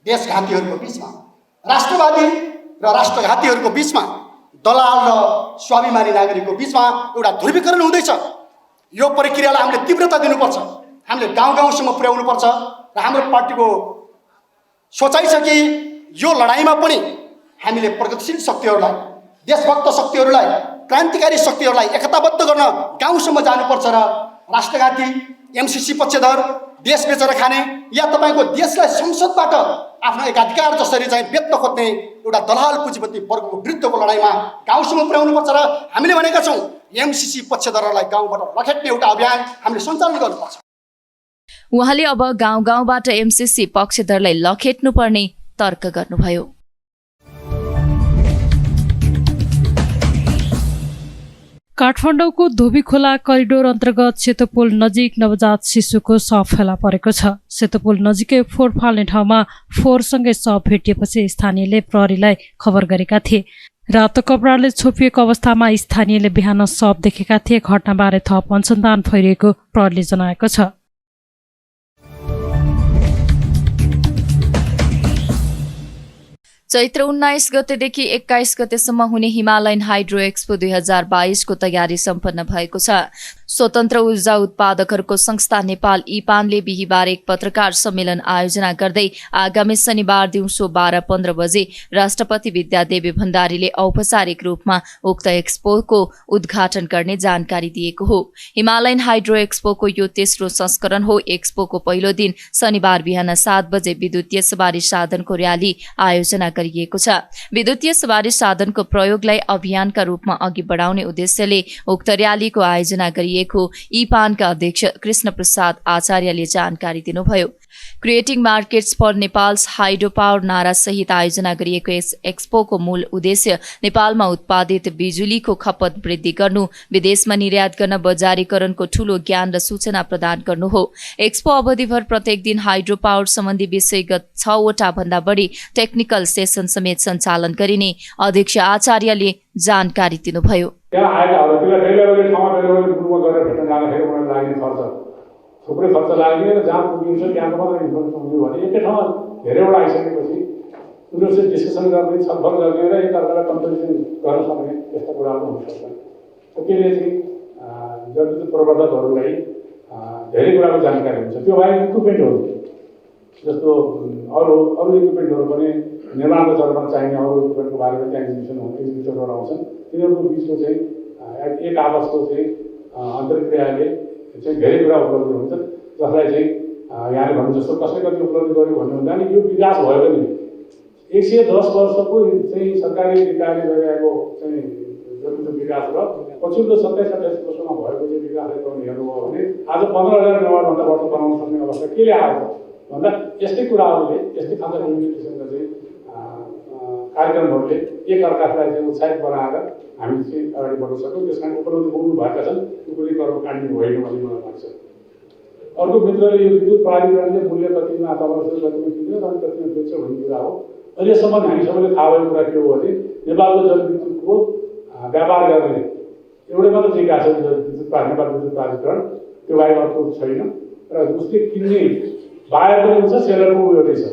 देशघातीहरूको बिचमा, राष्ट्रवादी र राष्ट्रघातीहरूको बिचमा, दलाल र स्वाभिमानी नागरिकको बिचमा एउटा ध्रुवीकरण हुँदैछ। यो प्रक्रियालाई हामीले तीव्रता दिनुपर्छ, हामीले गाउँ गाउँसम्म पुर्याउनुपर्छ र हाम्रो पार्टीको सोचाइ छ कि यो लडाइँमा पनि हामीले प्रगतिशील शक्तिहरूलाई, देशभक्त शक्तिहरूलाई, क्रान्तिकारी शक्तिहरूलाई एकताबद्ध गर्न गाउँसम्म जानुपर्छ र राष्ट्रघाती, एमसिसी पक्षधर, देश बेचेर खाने या तपाईँको देशलाई संसदबाट आफ्नो एकाधिकार जसरी चाहिँ बेच्न खोज्ने एउटा दलाल पुँजीपति वर्गको विरुद्धको लडाइँमा गाउँसम्म पुर्याउनुपर्छ र हामीले भनेका छौँ एमसिसी पक्षधरहरूलाई गाउँबाट लखेट्ने एउटा अभियान हामीले सञ्चालन गर्नुपर्छ। उहाँले अब गाउँ गाउँबाट एमसिसी पक्षधरलाई लखेट्नुपर्ने तर्क गर्नुभयो। काठमाडौँको धोबी खोला करिडोर अन्तर्गत सेतोपुल नजिक नवजात शिशुको शव फेला परेको छ। सेतोपुल नजिकै फोहोर फाल्ने ठाउँमा फोहोरसँगै शव भेटिएपछि स्थानीयले प्रहरीलाई खबर गरेका थिए। रातो कपडाले छोपिएको अवस्थामा स्थानीयले बिहान शव देखेका थिए। घटनाबारे थप अनुसन्धान भइरहेको प्रहरीले जनाएको छ। चैत्र 19 गतेदेखि 21 गतेसम्म हुने हिमालयन हाइड्रो एक्सपो 2022 को तयारी सम्पन्न भएको छ। स्वतन्त्र ऊर्जा उत्पादकहरूको संस्था नेपाल इपानले बिहिबार एक पत्रकार सम्मेलन आयोजना गर्दै आगामी शनिबार दिउँसो 12:15 बजे राष्ट्रपति विद्यादेवी भण्डारीले औपचारिक रूपमा उक्त एक्सपोको उद्घाटन गर्ने जानकारी दिएको हो। हिमालयन हाइड्रो एक्सपोको यो तेस्रो संस्करण हो। एक्सपोको पहिलो दिन शनिबार बिहान 7 बजे विद्युतीय सवारी साधनको र्याली आयोजना गरिएको छ। विद्युतीय सवारी साधनको प्रयोगलाई अभियानका रूपमा अघि बढाउने उद्देश्यले उक्त र्यालीको आयोजना गरिएको इपानका अध्यक्ष कृष्ण प्रसाद आचार्यले जानकारी दिनुभयो। Creating markets for Nepal's hydro power नारा सहित आयोजना गरिएको यस एक्सपोको मूल उद्देश्य नेपालमा उत्पादित बिजुलीको खपत वृद्धि गर्नु, विदेशमा निर्यात गर्न बजारीकरणको ठूलो ज्ञान र सूचना प्रदान गर्नु हो। एक्सपो अवधिभर प्रत्येक दिन हाइड्रो पावर सम्बन्धी विषयगत 6 वटा भन्दा बढी टेक्निकल सेसन समेत सञ्चालन गरिने अध्यक्ष आचार्यले जानकारी दिनुभयो। थुप्रै खर्च लाग्ने र जहाँ पुगिन्छ त्यहाँको मात्रै इन्फर्मेसन हुने भने एकै ठाउँमा धेरैवटा आइसकेपछि उनीहरू चाहिँ डिस्कसन गर्ने छलफल गर्ने र एकअर्कालाई कम्पेरिजन गर्न सक्ने यस्ता कुराहरू हुनसक्छ। त्यसले चाहिँ जलविद्युत प्रवर्धकहरूलाई धेरै कुराको जानकारी हुन्छ। त्यो बाहेक इक्विपमेन्टहरू जस्तो अरू इक्विपमेन्टहरू पनि निर्माणको चरणमा चाहिने अरू इक्विपमेन्टको बारेमा त्यहाँ एक्जिबिटरहरू आउँछन्। तिनीहरूको बिचको चाहिँ एक आपसको चाहिँ अन्तर्क्रियाले चाहिँ धेरै कुरा उपलब्ध हुन्छ, जसलाई चाहिँ यहाँले भन्नु जस्तो कसले कति उपलब्ध गर्यो भन्नु हुँदा नि यो विकास भयो भने 110 वर्षको चाहिँ सरकारी निकायले गरिरहेको चाहिँ जलविद्युत विकास र पछिल्लो 27-28 वर्षमा भएको चाहिँ विकासलाई पनि हेर्नुभयो भने आज 15,000 मेगावाटभन्दा बढी बनाउन सक्ने अवस्था केले आएको भन्दा यस्तै कुराहरूले, यस्तै खालका विभिन्न किसिमका चाहिँ कार्यक्रमहरूले एकअर्कालाई चाहिँ उत्साहित बनाएर हामी चाहिँ अगाडि बढ्न सक्यौँ। त्यस कारण उपलब्धि पुग्नु भएका छन्, त्यो कुनै कर्म काट्ने होइन भन्ने मलाई लाग्छ। अर्को मित्रले यो विद्युत प्राधिकरणले मूल्य कतिमा तपाईँहरू कतिमा किन्यो र कतिमा बेच्छ भन्ने कुरा हो। अहिलेसम्म हामी सबैले थाहा भएको कुरा के हो भने नेपालको जलविद्युतको व्यापार गर्ने एउटै मात्र जिग्गा छ, नेपाल विद्युत प्राधिकरण, त्यो बाहेक अर्को छैन। र उसले किन्ने बायर पनि हुन्छ, सेलरको एउटै छ।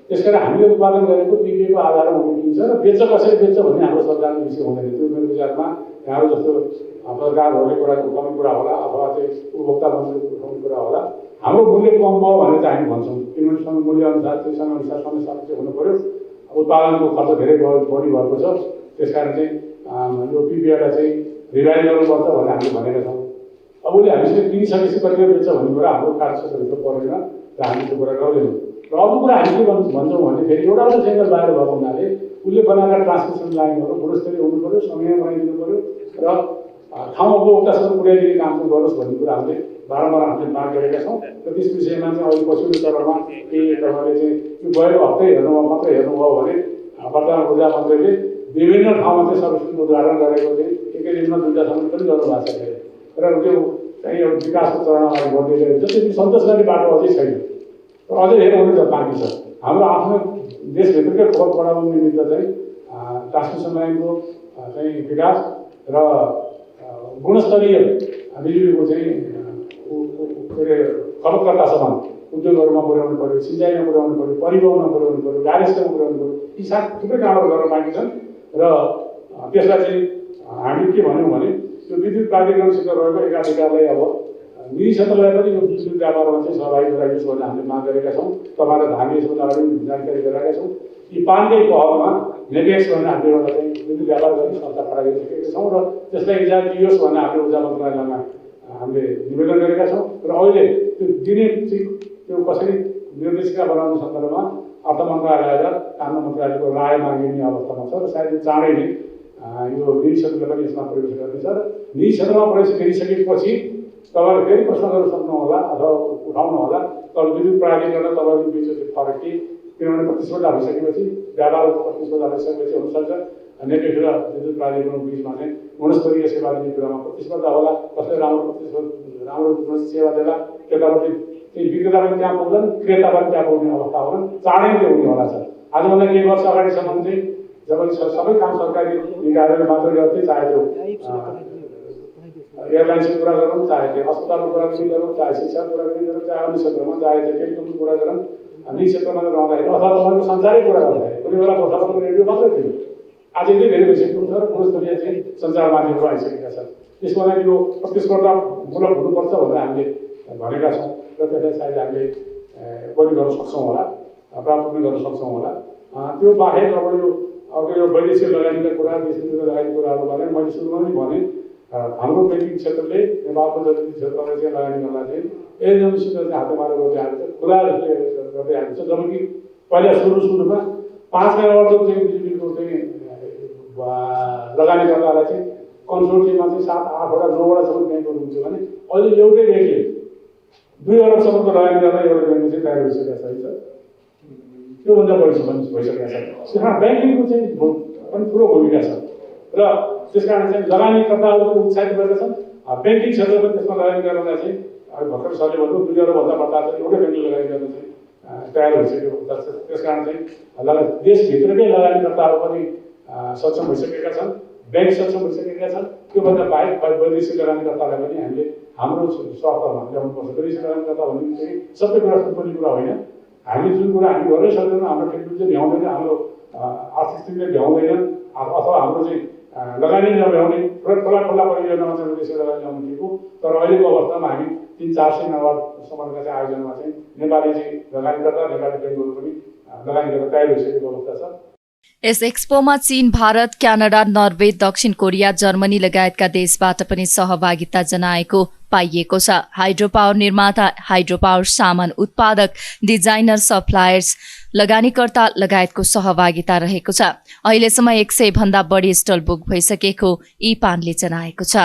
त्यस कारण हामीले उत्पादन गरेको पिपिएको आधारमा हुने किन्छ र बेच्छ कसरी बेच्छ भन्ने हाम्रो सरकारको विषय हुँदैन। त्यो मेरो विचारमा यहाँहरू जस्तो सरकारहरूले कुरा उठाउने कुरा होला अथवा चाहिँ उपभोक्ता मन्त्रीले उठाउने कुरा होला। हाम्रो मूल्य कम भयो भने चाहिँ हामी भन्छौँ, किनभने मूल्य अनुसार त्यो समयअनुसार समय सापेक्ष हुनु पऱ्यो। उत्पादनको खर्च धेरै बढी भएको छ, त्यस कारण चाहिँ यो पिपिएलाई चाहिँ रिभाइज गर्नुपर्छ भनेर हामीले भनेका छौँ। अब उसले हामीसँग किनिसकेपछि कतिको बेच्छ भन्ने कुरा हाम्रो कार्यक्षेत्रभित्र परेन र हामी त्यो कुरा गर्दैनौँ। र अर्को कुरा हामी के भन्छौँ भने फेरि एउटा सेन्टर बाहिर भएको हुनाले उसले बनाएका ट्रान्समिसन लाइनहरू गुणस्तरीय हुनु पऱ्यो, समयमा बनाइदिनु पऱ्यो र ठाउँ उपभोक्तासँग पुर्याइदिने काम चाहिँ गरोस् भन्ने कुरा हामीले बारम्बार हामीले माग गरेका छौँ। र त्यस विषयमा चाहिँ अहिले पछिल्लो चरणमा केही तपाईँले चाहिँ यो गएको हप्तै मात्रै हेर्नुभयो भने वर्तमान ऊर्जा मन्त्रीले विभिन्न ठाउँमा चाहिँ सर्भिसको उद्घाटन गरेको चाहिँ एकै दिनमा 2टासम्म पनि गर्नुभएको छ। र त्यो चाहिँ एउटा विकासको चरणमा अगाडि बढ्दै गएको छ। त्यति सन्तोषकारी बाटो अझै छैन र अझै धेरै हुनु बाँकी छ। हाम्रो आफ्नो देशभित्रकै खोप बढाउनु निमित्त चाहिँ ट्रान्समिसन लाइनको चाहिँ विकास र गुणस्तरीय बिजुलीको चाहिँ के अरे खपतकर्तासम्म उद्योगहरूमा पुर्याउनु पऱ्यो, सिँचाइमा पुर्याउनु पऱ्यो, परिवहनमा पुर्याउनु पऱ्यो, गाडीसँग पुर्याउनु पऱ्यो। यी साथ थुप्रै कामहरू गर्न बाँकी छन् र त्यसलाई चाहिँ हामी के भन्यौँ भने यो विद्युत प्राधिकरणसित रहेको एकाधिकारलाई अब निजी क्षेत्रलाई पनि यो विद्युत व्यापारमा चाहिँ सहभागी गराइयोस् भन्ने हामीले माग गरेका छौँ। तपाईँलाई हामी यसमा अगाडि जानकारी गराएका छौँ। यी 5कै पहलमा नेपेक्स भन्ने हामीले एउटा चाहिँ विद्युत व्यापार गर्ने संस्था खडा गरिसकेका छौँ र त्यसलाई इजाजत दियोस् भन्ने हामीले ऊर्जा मन्त्रालयमा हामीले निवेदन गरेका छौँ। र अहिले त्यो दिने चाहिँ त्यो कसरी निर्देशिका बनाउने सन्दर्भमा अर्थ मन्त्रालय र कानुन मन्त्रालयको राय मागिने अवस्थामा छ र सायद चाँडै नै यो निजी क्षेत्रले पनि यसमा प्रवेश गर्नेछ। र निजी क्षेत्रमा प्रवेश गरिसकेपछि तपाईँले फेरि प्रश्न गर्न सक्नुहोला अथवा उठाउनु होला, तर विद्युत प्राधिकरण र तपाईँको बिच फरक के, किनभने प्रतिस्पर्धा भइसकेपछि व्यापारको प्रतिस्पर्धा भइसकेपछि हुनसक्छ नेपेक्स र विद्युत प्राधिकरणको बिचमा चाहिँ गुणस्तरीय सेवा दिने कुरामा प्रतिस्पर्धा होला, कसले राम्रो सेवा देला, त्यतापट्टि चाहिँ विक्रेता पनि त्यहाँ पुग्दैन, क्रेता पनि त्यहाँ पुग्ने अवस्था होला, चाँडै त्यो हुने होला छ। आजभन्दा केही वर्ष अगाडिसम्म चाहिँ जब सबै काम सरकारी निकायले मात्रै गर्थे, चाहे त्यो एयरलाइन्सको कुरा गरौँ, चाहे त्यो अस्पतालको कुरा पनि गरौँ, चाहे शिक्षाको कुरा पनि गरौँ, चाहे अन्य क्षेत्रमा, चाहे त्यो टेलिकमको कुरा गरौँ, निजी क्षेत्रमा रहँदाखेरि अथवा तपाईँको सञ्चारै कुरा गर्दाखेरि कुनै बेला गोठालाको रेडियो मात्रै थियो। आज यति धेरै भइसकेको छ र गुणस्तरीय चाहिँ सञ्चार माध्यमहरू आइसकेका छन्। त्यसमा लागि यो प्रतिस्पर्धामूलक हुनुपर्छ भनेर हामीले भनेका छौँ र त्यसलाई सायद हामीले पनि गर्न सक्छौँ होला, प्राप्त पनि गर्न सक्छौँ होला। त्यो बाहेक अब यो अर्को यो वैदेशिक लगानीका कुरा, देशभित्र लगानी कुराहरू भने मैले सुरुमा नै भने हाम्रो ब्याङ्किङ क्षेत्रले नेपालको जलविद्युत क्षेत्रमा चाहिँ लगानी गर्दा चाहिँ एजेन्सीसित चाहिँ हातेमालो गर्दै आएको छ, खुला गर्दै आएको छ। जबकि पहिला सुरुमा 5 मेगावाटको चाहिँ बिजुलीको चाहिँ लगानी गर्दालाई चाहिँ कन्सोर्टियममा चाहिँ 7, 8वटा 9वटासम्म ब्याङ्कहरू हुन्थ्यो भने अहिले एउटै ब्याङ्कले 2 अरबसम्मको लगानी गर्दा एउटा ब्याङ्कले चाहिँ तयार भइसकेको छ। त्योभन्दा बढी भइसकेको छ। त्यसमा ब्याङ्किङको चाहिँ पनि ठुलो भूमिका छ र त्यस कारण चाहिँ लगानीकर्ताहरू उत्साहित भएका छन्। ब्याङ्किङ क्षेत्र पनि त्यसमा लगानी गर्नलाई चाहिँ भर्खर सरले भन्नु 2 अरबभन्दा बढ्ता चाहिँ एउटै ब्याङ्कले लगानी गर्न चाहिँ तयार भइसक्यो। त्यस कारण चाहिँ देशभित्रकै लगानीकर्ताहरू पनि सक्षम भइसकेका छन्, ब्याङ्क सक्षम भइसकेका छन्। त्योभन्दा बाहेक वैदेशिक लगानीकर्तालाई पनि हामीले हाम्रो स्वास्थ्यमा ल्याउनुपर्छ। गरिसकेर कता भन्ने चाहिँ सबै कुरा सुन्ने कुरा होइन। हामी जुन कुरा हामी गर्नै सक्दैनौँ, हाम्रो ट्रिटमेन्ट चाहिँ भ्याउँदैन, हाम्रो आर्थिक स्थितिले भ्याउँदैन, अथवा हाम्रो चाहिँ लगानी नभ्याउने ठुला परियोजनामा चाहिँ देशै लगानी ल्याउनु ठिक हो। तर अहिलेको अवस्थामा हामी 300-400 मेगावाटसम्मका चाहिँ आयोजनामा चाहिँ नेपाली चाहिँ लगानीकर्ता, नेपाली ब्याङ्कहरू पनि लगानी गर्न तयार भइसकेको अवस्था छ। यस एक्सपोमा चीन, भारत, क्यानाडा, नर्वे, दक्षिण कोरिया, जर्मनी लगायतका देशबाट पनि सहभागिता जनाएको पाइएको छ। हाइड्रो पावर निर्माता, हाइड्रो पावर सामान उत्पादक, डिजाइनर, सप्लायर्स, लगानीकर्ता लगायतको सहभागिता रहेको छ। अहिलेसम्म 100 भन्दा बढी स्टल बुक भइसकेको इपानले जनाएको छ।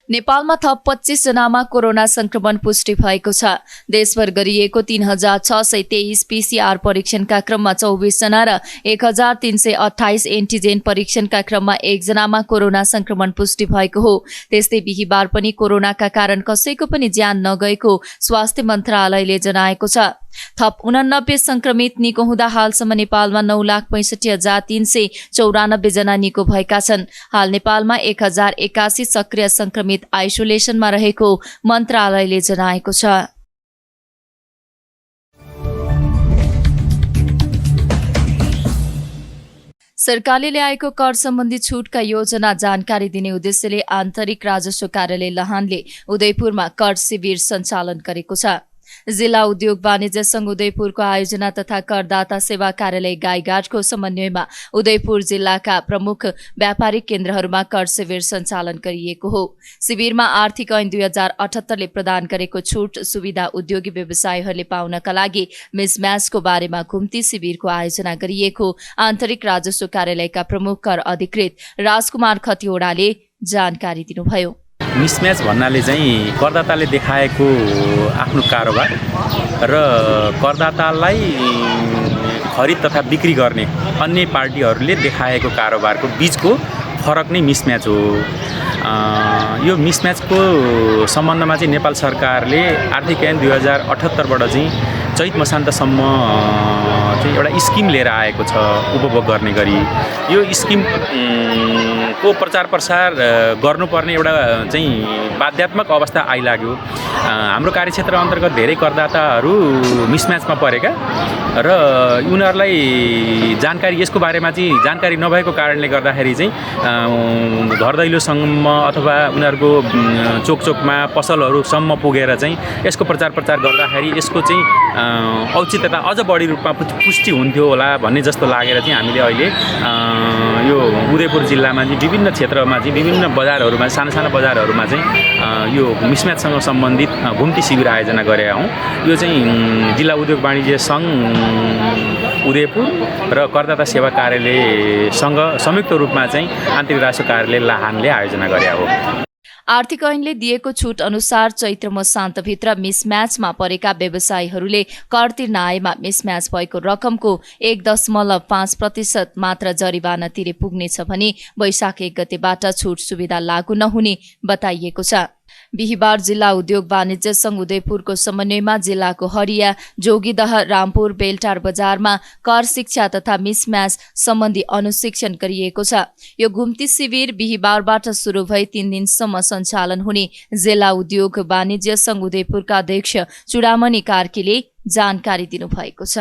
नेपालमा थप 25 जनामा कोरोना संक्रमण पुष्टि भएको छ। देशभर गरिएको 3623 पीसीआर परीक्षणका क्रममा 24 जना र 1328 एन्टिजेन परीक्षणका क्रममा 1 जनामा कोरोना संक्रमण पुष्टि भएको हो। त्यस्तै बिहीबार पनि कोरोनाका कारण कसैको पनि ज्यान नगएको स्वास्थ्य मन्त्रालयले जनाएको छ। थप 89 संक्रमित निको हुँदा हालसम्म नेपालमा 9,65,394 जना निको भएका छन्। हाल नेपालमा 1081 सक्रिय संक्रमित आइसोलेसनमा रहेको मन्त्रालयले जनाएको छ। सरकारले ल्याएको कर सम्बन्धी छुटका योजना जानकारी दिने उद्देश्यले आन्तरिक राजस्व कार्यालय लहानले उदयपुरमा कर शिविर सञ्चालन गरेको छ। जिल्ला उद्योग वाणिज्य संघ उदयपुरको आयोजना तथा करदाता सेवा कार्यालय गाईघाटको समन्वयमा उदयपुर जिल्लाका प्रमुख व्यापारिक केन्द्रहरूमा कर शिविर सञ्चालन गरिएको हो। शिविरमा आर्थिक ऐन 2078ले प्रदान गरेको छुट सुविधा उद्योगी व्यवसायीहरूले पाउनका लागि मिसम्याचको बारेमा घुम्ती शिविरको आयोजना गरिएको आन्तरिक राजस्व कार्यालयका प्रमुख कर अधिकृत राजकुमार खतिवड़ाले जानकारी दिनुभयो। मिसम्याच भन्नाले चाहिँ करदाताले देखाएको आफ्नो कारोबार र करदातालाई खरिद तथा बिक्री गर्ने अन्य पार्टीहरूले देखाएको कारोबारको बीचको फरक नै मिसम्याच हो। यो मिसम्याचको सम्बन्धमा चाहिँ नेपाल सरकारले आर्थिक ऐन 2078बाट चाहिँ चैत मसान्तसम्म चाहिँ एउटा स्किम लिएर आएको छ उपभोग गर्ने गरी। यो स्किम को प्रचार प्रसार गर्नुपर्ने एउटा चाहिँ बाध्यात्मक अवस्था आइलाग्यो। हाम्रो कार्यक्षेत्र अन्तर्गत धेरै करदाताहरू मिसम्याचमा परेका र उनीहरूलाई जानकारी यसको बारेमा चाहिँ जानकारी नभएको कारणले गर्दाखेरि चाहिँ घर दैलोसम्म अथवा उनीहरूको चोकचोकमा पसलहरूसम्म पुगेर चाहिँ यसको प्रचार प्रचार गर्दाखेरि यसको चाहिँ औचित्यता अझ बढी रूपमा पुष्टि हुन्थ्यो होला भन्ने जस्तो लागेर चाहिँ हामीले अहिले यो उदयपुर जिल्लामा चाहिँ विभिन्न क्षेत्रमा चाहिँ विभिन्न बजारहरूमा साना बजारहरूमा चाहिँ यो मिसम्याचसँग सम्बन्धित घुम्ती शिविर आयोजना गरेका हौँ। यो चाहिँ जिल्ला उद्योग वाणिज्य सङ्घ उदयपुर र करदाता सेवा कार्यालयसँग संयुक्त रूपमा चाहिँ आन्तरिक राजस्व कार्यालय लाहानले आयोजना गरेका हो। आर्थिक ऐनले दिएको छुट अनुसार चैत्र मसान्तभित्र मिसम्याचमा परेका व्यवसायीहरूले कर तिर्न आएमा मिसम्याच भएको रकमको 1.5% मात्र जरिवाना तिरे पुग्नेछ भने वैशाख 1 गतेबाट छुट सुविधा लागू नहुने बताइएको छ। बिहीबार जिल्ला उद्योग वाणिज्य संघ उदयपुरको समन्वयमा जिल्लाको हरिया, जोगीदह, रामपुर, बेलटार बजारमा कर शिक्षा तथा मिसम्याच सम्बन्धी अनुशिक्षण गरिएको छ। यो घुम्ती शिविर बिहीबारबाट सुरु भई 3 दिनसम्म सञ्चालन हुने जिल्ला उद्योग वाणिज्य संघ उदयपुरका अध्यक्ष चुडामणि कार्कीले जानकारी दिनुभएको छ।